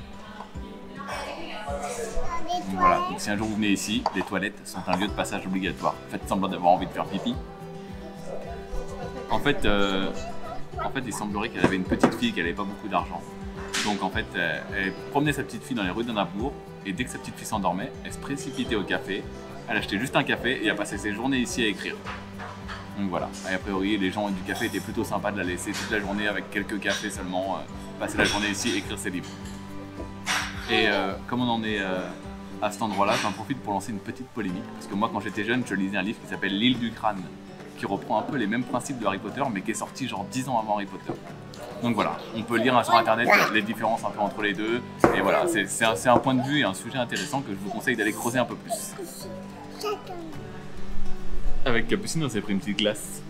Donc voilà, donc si un jour vous venez ici, les toilettes sont un lieu de passage obligatoire. Faites semblant d'avoir envie de faire pipi. En fait, il semblerait qu'elle avait une petite fille qui n'avait pas beaucoup d'argent. Donc en fait, elle promenait sa petite fille dans les rues d'Édimbourg et dès que sa petite fille s'endormait, elle se précipitait au café, elle achetait juste un café et elle passait ses journées ici à écrire. Donc voilà, et a priori les gens du café étaient plutôt sympas de la laisser toute la journée avec quelques cafés seulement, passer la journée ici et écrire ses livres. Et comme on en est à cet endroit-là, j'en profite pour lancer une petite polémique, parce que moi quand j'étais jeune, je lisais un livre qui s'appelle L'île du crâne, qui reprend un peu les mêmes principes de Harry Potter, mais qui est sorti genre 10 ans avant Harry Potter. Donc voilà, on peut lire sur internet les différences un peu entre les deux, et voilà, c'est un point de vue et un sujet intéressant que je vous conseille d'aller creuser un peu plus. Avec Capucine, on s'est pris une petite glace.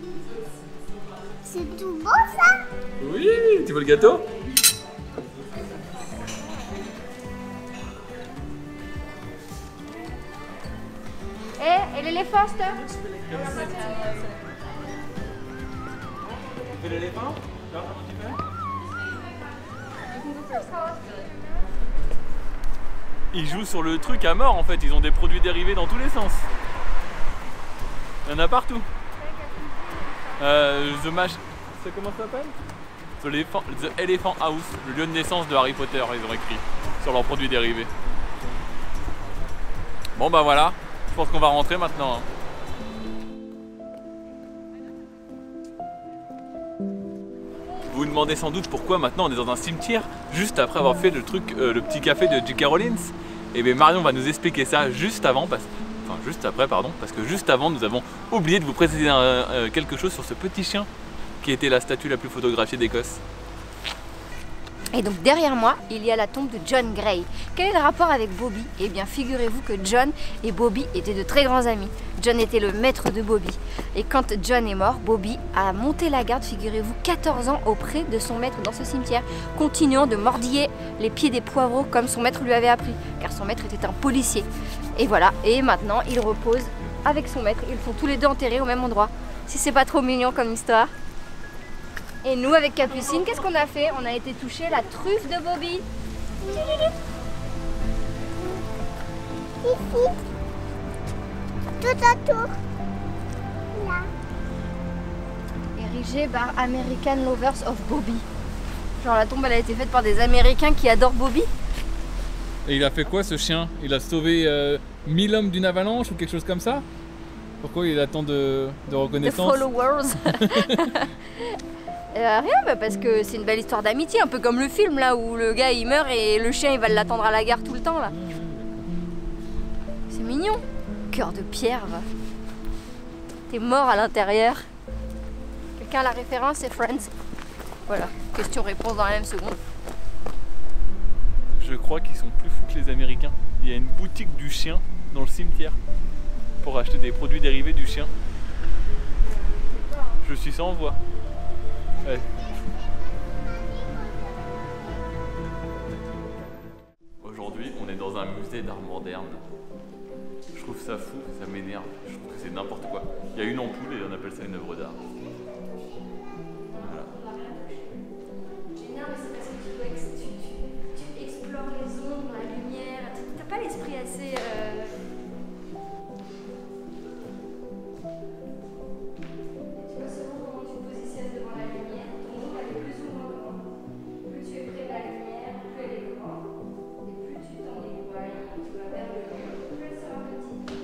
C'est tout beau ça? Oui, tu veux le gâteau? Et l'éléphant, stop. Tu fais l'éléphant? Ils jouent sur le truc à mort en fait, ils ont des produits dérivés dans tous les sens. Il y en a partout. The Magic... C'est comment ça s'appelle? The Elephant House, le lieu de naissance de Harry Potter, ils ont écrit sur leurs produits dérivés. Bon bah voilà, je pense qu'on va rentrer maintenant. Hein. Vous vous demandez sans doute pourquoi maintenant on est dans un cimetière juste après avoir fait le truc, le petit café de J.K. Rowling. Et bien Marion va nous expliquer ça juste avant, juste après pardon, parce que juste avant nous avons oublié de vous préciser quelque chose sur ce petit chien qui était la statue la plus photographiée d'Écosse. Et donc derrière moi, il y a la tombe de John Gray. Quel est le rapport avec Bobby? Eh bien figurez-vous que John et Bobby étaient de très grands amis. John était le maître de Bobby. Et quand John est mort, Bobby a monté la garde, figurez-vous, 14 ans auprès de son maître dans ce cimetière, continuant de mordiller les pieds des poireaux comme son maître lui avait appris, car son maître était un policier. Et voilà, et maintenant il repose avec son maître. Ils sont tous les deux enterrés au même endroit. Si c'est pas trop mignon comme histoire. Et nous, avec Capucine, qu'est-ce qu'on a fait? On a été toucher la truffe de Bobby. Ici. Tout autour. Là. Érigée par American Lovers of Bobby. Genre la tombe elle a été faite par des Américains qui adorent Bobby. Et il a fait quoi ce chien? Il a sauvé 1000 hommes d'une avalanche ou quelque chose comme ça? Pourquoi il a tant de reconnaissance? De followers. Rien, bah parce que c'est une belle histoire d'amitié, un peu comme le film là où le gars il meurt et le chien il va l'attendre à la gare tout le temps là. C'est mignon. Cœur de pierre, va. T'es mort à l'intérieur. Quelqu'un a la référence, c'est Friends. Voilà, question-réponse dans la même seconde. Je crois qu'ils sont plus fous que les Américains. Il y a une boutique du chien dans le cimetière pour acheter des produits dérivés du chien. Je suis sans voix. Ouais. Aujourd'hui, on est dans un musée d'art moderne. Je trouve ça fou, ça m'énerve. Je trouve que c'est n'importe quoi. Il y a une ampoule et on appelle ça une œuvre d'art. Voilà. Génial, mais c'est parce que tu explores les ombres, la lumière. T'as pas l'esprit assez. Tu vois selon comment tu te positionnes devant la lumière, ton ombre elle est plus ou moins grande. Plus tu es près de la lumière, plus elle est grande. Et plus tu t'en éloignes, tu vas vers le mur, plus elle sera petite.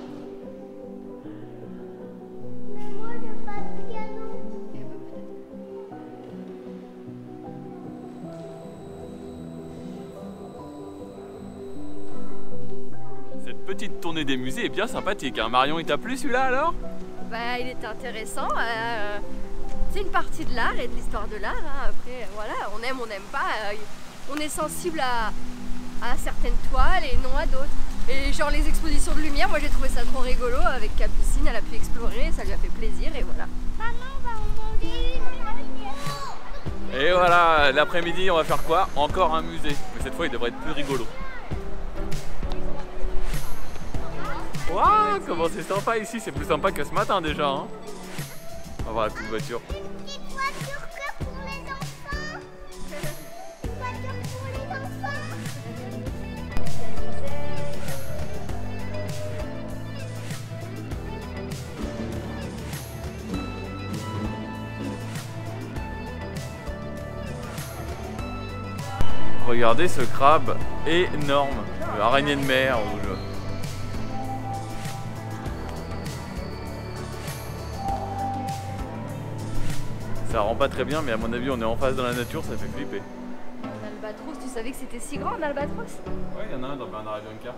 Mais moi, j'ai pas de piano. Et ben peut-être. Cette petite tournée des musées est bien sympathique. Hein. Marion, il t'a plu celui-là alors? Bah, il était intéressant. C'est une partie de l'art et de l'histoire de l'art. Hein. Après, voilà, on aime, on n'aime pas. On est sensible à certaines toiles et non à d'autres. Et genre les expositions de lumière, moi j'ai trouvé ça trop rigolo. Avec Capucine, elle a pu explorer, ça lui a fait plaisir et voilà. Maman, on va en manger une. Et voilà, l'après-midi, on va faire quoi? Encore un musée. Mais cette fois, il devrait être plus rigolo. Waouh, comment c'est sympa ici. C'est plus sympa que ce matin déjà. Hein. On va voir la petite voiture. Petite voiture que pour les enfants. Une voiture pour les enfants. Regardez ce crabe énorme. Araignée de mer rouge. Ça rend pas très bien, mais à mon avis, on est en face dans la nature, ça fait flipper. Un albatros, tu savais que c'était si grand un albatros? Ouais, il y en a un dans Bernard et Bianca.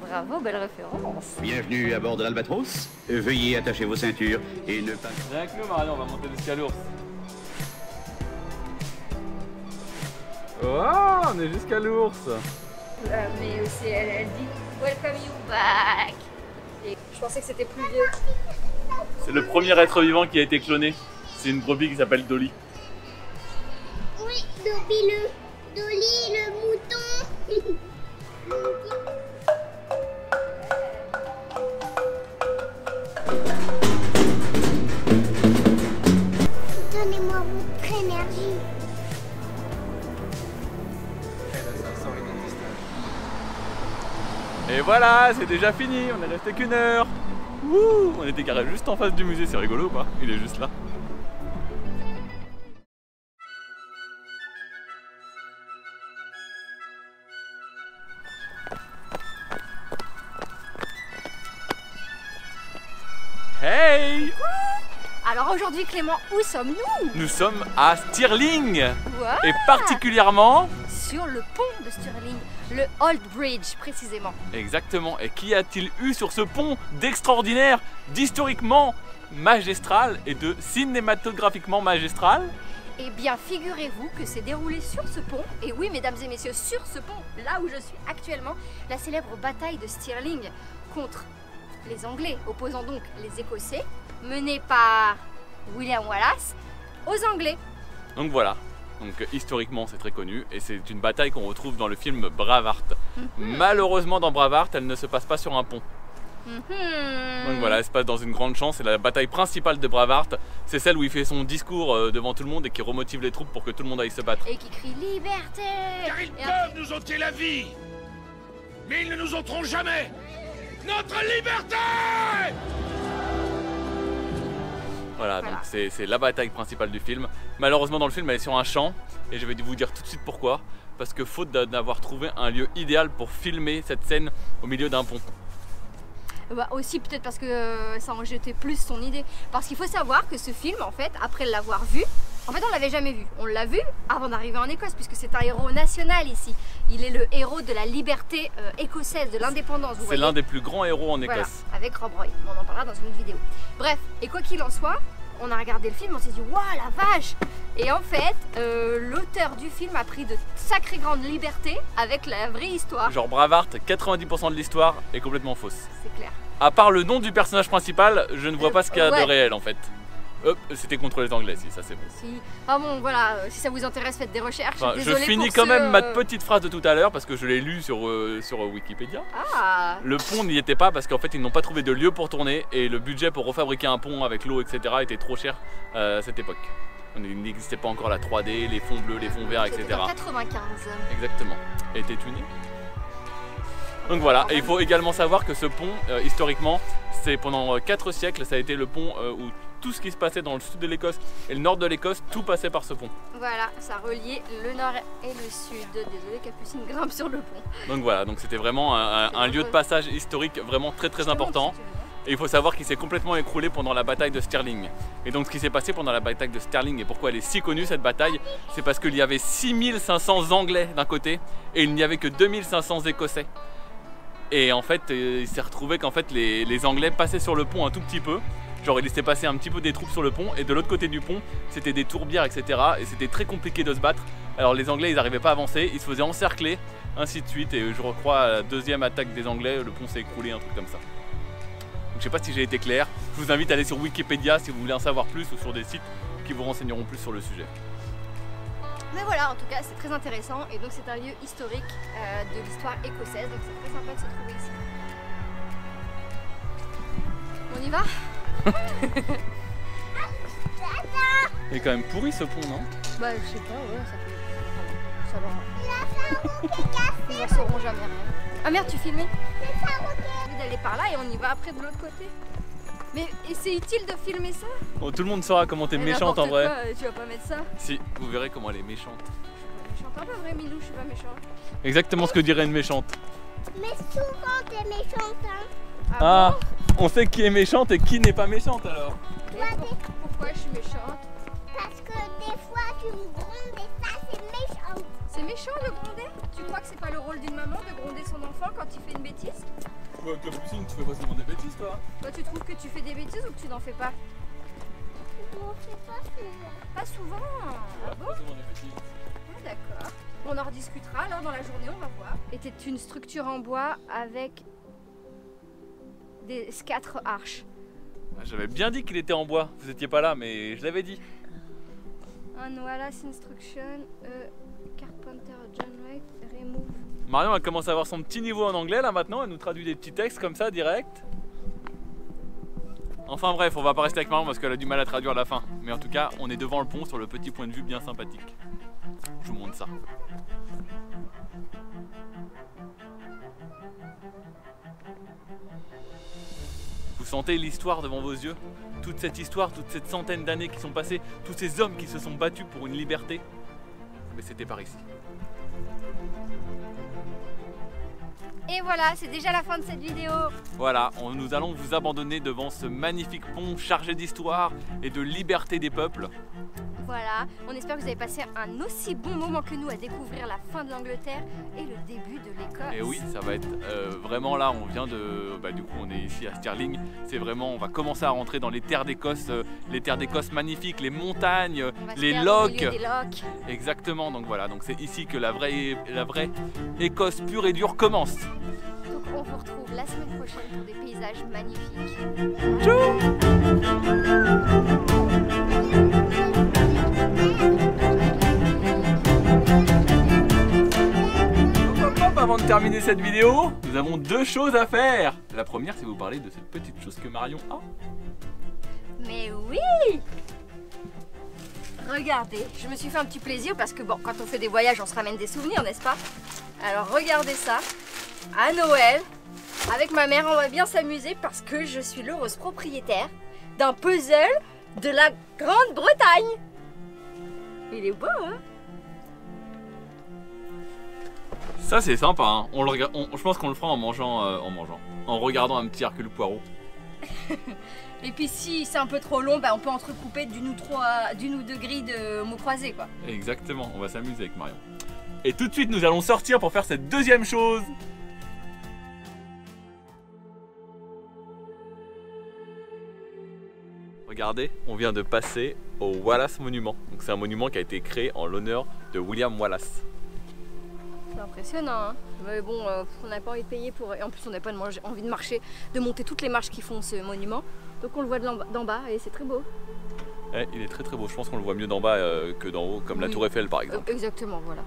Bravo, belle référence. Bienvenue à bord de l'Albatros. Veuillez attacher vos ceintures et ne pas... Viens avec nous, Marion, on va monter l'escalours. Oh, on est jusqu'à l'ours. Mais aussi, elle dit Welcome you back. Et je pensais que c'était plus vieux. C'est le premier être vivant qui a été cloné. C'est une brebis qui s'appelle Dolly. Oui, Dolly le mouton. Donnez-moi votre énergie. Et voilà, c'est déjà fini, on est resté qu'une heure. Wouh, on était garé juste en face du musée, c'est rigolo ou pas? Il est juste là. Hey! Alors aujourd'hui, Clément, où sommes-nous? Nous sommes à Stirling Wow. et particulièrement... Sur le pont de Stirling, le Old Bridge précisément. Exactement, et qu'y a-t-il eu sur ce pont d'extraordinaire, d'historiquement magistral et de cinématographiquement magistral? Eh bien, figurez-vous que c'est déroulé sur ce pont, et oui, mesdames et messieurs, sur ce pont, là où je suis actuellement, la célèbre bataille de Stirling contre les Anglais, opposant donc les Écossais, menée par William Wallace, aux Anglais. Donc voilà, donc historiquement c'est très connu, et c'est une bataille qu'on retrouve dans le film Braveheart. Malheureusement dans Braveheart, elle ne se passe pas sur un pont. Donc voilà, elle se passe dans une grande chambre, c'est la bataille principale de Braveheart. C'est celle où il fait son discours devant tout le monde et qui remotive les troupes pour que tout le monde aille se battre. Et qui crie liberté. Car ils peuvent nous ôter la vie, mais ils ne nous ôteront jamais notre liberté. Voilà, donc c'est la bataille principale du film. Malheureusement dans le film elle est sur un champ et je vais vous dire tout de suite pourquoi. Parce que faute d'avoir trouvé un lieu idéal pour filmer cette scène au milieu d'un pont. Bah aussi peut-être parce que ça en jetait plus son idée. Parce qu'il faut savoir que ce film en fait, après l'avoir vu, en fait on l'avait jamais vu. On l'a vu avant d'arriver en Écosse puisque c'est un héros national ici. Il est le héros de la liberté écossaise, de l'indépendance. C'est l'un des plus grands héros en Écosse. Voilà, avec Rob Roy, on en parlera dans une autre vidéo. Bref, et quoi qu'il en soit, on a regardé le film, on s'est dit waouh la vache. Et en fait, l'auteur du film a pris de sacrées grandes libertés avec la vraie histoire. Genre Braveheart, 90% de l'histoire est complètement fausse. C'est clair. À part le nom du personnage principal, je ne vois pas ce qu'il y a de réel en fait. Hop, c'était contre les Anglais, si ça c'est bon. Si. Ah bon voilà, si ça vous intéresse, faites des recherches. Enfin, je finis quand même ma petite phrase de tout à l'heure parce que je l'ai lu sur Wikipédia. Ah. Le pont n'y était pas parce qu'en fait ils n'ont pas trouvé de lieu pour tourner et le budget pour refabriquer un pont avec l'eau etc était trop cher à cette époque. Il n'existait pas encore la 3D, les fonds bleus, les fonds verts, etc. C'était en 95. Exactement. Et t'es-tu né ? Donc voilà, et il faut également savoir que ce pont, historiquement, c'est pendant 4 siècles, ça a été le pont où tout ce qui se passait dans le sud de l'Écosse et le nord de l'Écosse, tout passait par ce pont. Voilà, ça reliait le nord et le sud. Désolé, Capucine grimpe sur le pont. Donc voilà, donc c'était vraiment un lieu de passage historique vraiment très important. Et il faut savoir qu'il s'est complètement écroulé pendant la bataille de Stirling. Et donc ce qui s'est passé pendant la bataille de Stirling et pourquoi elle est si connue cette bataille, c'est parce qu'il y avait 6500 Anglais d'un côté et il n'y avait que 2500 Écossais. Et en fait, il s'est retrouvé qu'en fait les Anglais passaient sur le pont un tout petit peu. Genre il laissait passer un petit peu des troupes sur le pont et de l'autre côté du pont, c'était des tourbières, etc. Et c'était très compliqué de se battre. Alors les Anglais, ils n'arrivaient pas à avancer, ils se faisaient encercler, ainsi de suite. Et je crois à la deuxième attaque des Anglais, le pont s'est écroulé, un truc comme ça. Donc je sais pas si j'ai été clair. Je vous invite à aller sur Wikipédia si vous voulez en savoir plus ou sur des sites qui vous renseigneront plus sur le sujet. Mais voilà, en tout cas, c'est très intéressant et donc c'est un lieu historique de l'histoire écossaise, donc c'est très sympa de se trouver ici. On y va? Il est quand même pourri ce pont, non? Bah je sais pas, ouais, ça va. Ils ne sauront jamais rien. Ah merde, tu filmais? J'ai envie d'aller par là et on y va après de l'autre côté. Mais c'est utile de filmer ça? Bon, tout le monde saura comment t'es méchante en vrai. Quoi, tu vas pas mettre ça? Si, vous verrez comment elle est méchante. Je suis pas vrai Milou, je suis pas méchante. Exactement ce que dirait une méchante. Mais souvent t'es méchante hein. Ah, bon, on sait qui est méchante et qui n'est pas méchante alors. Pourquoi je suis méchante? Parce que des fois tu me grondes et ça c'est méchant. C'est méchant de gronder? Tu crois que c'est pas le rôle d'une maman de gronder son enfant quand il fait une bêtise? Ouais, Capucine, tu fais pas souvent des bêtises toi? Toi tu trouves que tu fais des bêtises ou que tu n'en fais pas? Je n'en fais pas souvent. Pas souvent? Ah bon? Pas souvent des bêtises. Ah d'accord. On en rediscutera alors dans la journée, on va voir. Était une structure en bois avec des 4 arches. J'avais bien dit qu'il était en bois, vous étiez pas là mais je l'avais dit. And Wallace Instruction, Carpenter John Wright, remove. Marion elle commence à avoir son petit niveau en anglais là maintenant, elle nous traduit des petits textes comme ça direct. Enfin bref, on va pas rester avec Marion parce qu'elle a du mal à traduire la fin. Mais en tout cas, on est devant le pont sur le petit point de vue bien sympathique. Je vous montre ça. Vous sentez l'histoire devant vos yeux? Toute cette histoire, toute cette centaine d'années qui sont passées, tous ces hommes qui se sont battus pour une liberté. Mais c'était par ici. Et voilà, c'est déjà la fin de cette vidéo. Voilà, nous allons vous abandonner devant ce magnifique pont chargé d'histoire et de liberté des peuples. Voilà, on espère que vous avez passé un aussi bon moment que nous à découvrir la fin de l'Angleterre et le début de l'Écosse. Et oui, ça va être vraiment là, on vient de... du coup on est ici à Stirling, c'est vraiment, on va commencer à rentrer dans les terres d'Écosse magnifiques, les montagnes, les lochs. Exactement, donc voilà, donc c'est ici que la vraie Écosse pure et dure commence. Donc on vous retrouve la semaine prochaine pour des paysages magnifiques. Avant de terminer cette vidéo, nous avons deux choses à faire. La première, c'est vous parler de cette petite chose que Marion a. Mais oui! Regardez, je me suis fait un petit plaisir parce que bon, quand on fait des voyages, on se ramène des souvenirs, n'est-ce pas? Alors regardez ça, à Noël, avec ma mère, on va bien s'amuser parce que je suis l'heureuse propriétaire d'un puzzle de la Grande-Bretagne. Il est beau, hein? Ça c'est sympa, hein. Je pense qu'on le fera en regardant un petit Hercule Poirot. Et puis si c'est un peu trop long, bah, on peut entrecouper d'une ou deux grilles de mots croisés, quoi. Exactement, on va s'amuser avec Marion. Et tout de suite nous allons sortir pour faire cette deuxième chose. Regardez, on vient de passer au Wallace Monument. Donc c'est un monument qui a été créé en l'honneur de William Wallace. C'est impressionnant, hein. Mais bon, on n'a pas envie de payer pour... Et en plus on n'a pas envie de marcher, de monter toutes les marches qui font ce monument. Donc on le voit d'en bas et c'est très beau. Ouais, il est très beau, je pense qu'on le voit mieux d'en bas que d'en haut, comme la Tour Eiffel par exemple. Exactement, voilà.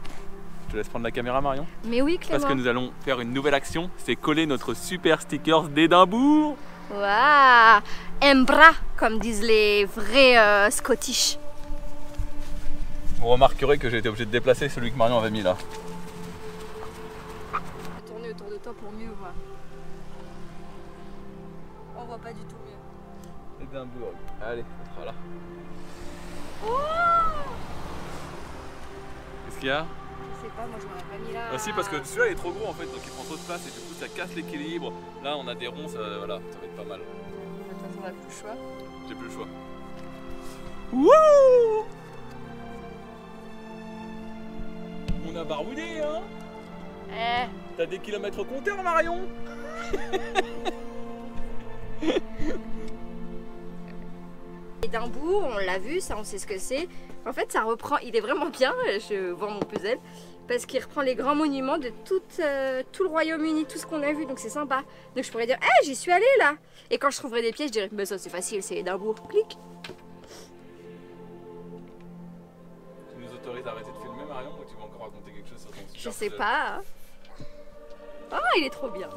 Je te laisse prendre la caméra Marion. Mais oui Clément. Parce que nous allons faire une nouvelle action, c'est coller notre super stickers d'Édimbourg. Waouh, un bras, comme disent les vrais Scottish. Vous remarquerez que j'ai été obligé de déplacer celui que Marion avait mis là. Tourner autour de toi pour mieux voir. On voit pas du tout mieux. Édimbourg, allez, ça sera là. Oh, Qu'est-ce qu'il y a? je sais pas, moi je l'aurais pas mis là. Ah si, parce que celui-là il est trop gros en fait, donc il prend trop de place et du coup ça casse l'équilibre. Là on a des ronds, voilà, ça va être pas mal. De toute façon on a plus le choix. J'ai plus le choix. Wouh! On a baroudé hein. T'as des kilomètres compteurs Marion. Édimbourg, on l'a vu, ça on sait ce que c'est. En fait ça reprend, il est vraiment bien, je vois mon puzzle, parce qu'il reprend les grands monuments de tout le Royaume-Uni, tout ce qu'on a vu, donc c'est sympa. Donc je pourrais dire, hey, j'y suis allée là. Et quand je trouverai des pièces, je dirais, bah ça c'est facile, c'est Édimbourg, clic. Tu nous autorises à arrêter de filmer Marion ou tu vas encore raconter quelque chose sur ton super Je sais puzzle? pas. Ah, il est trop bien.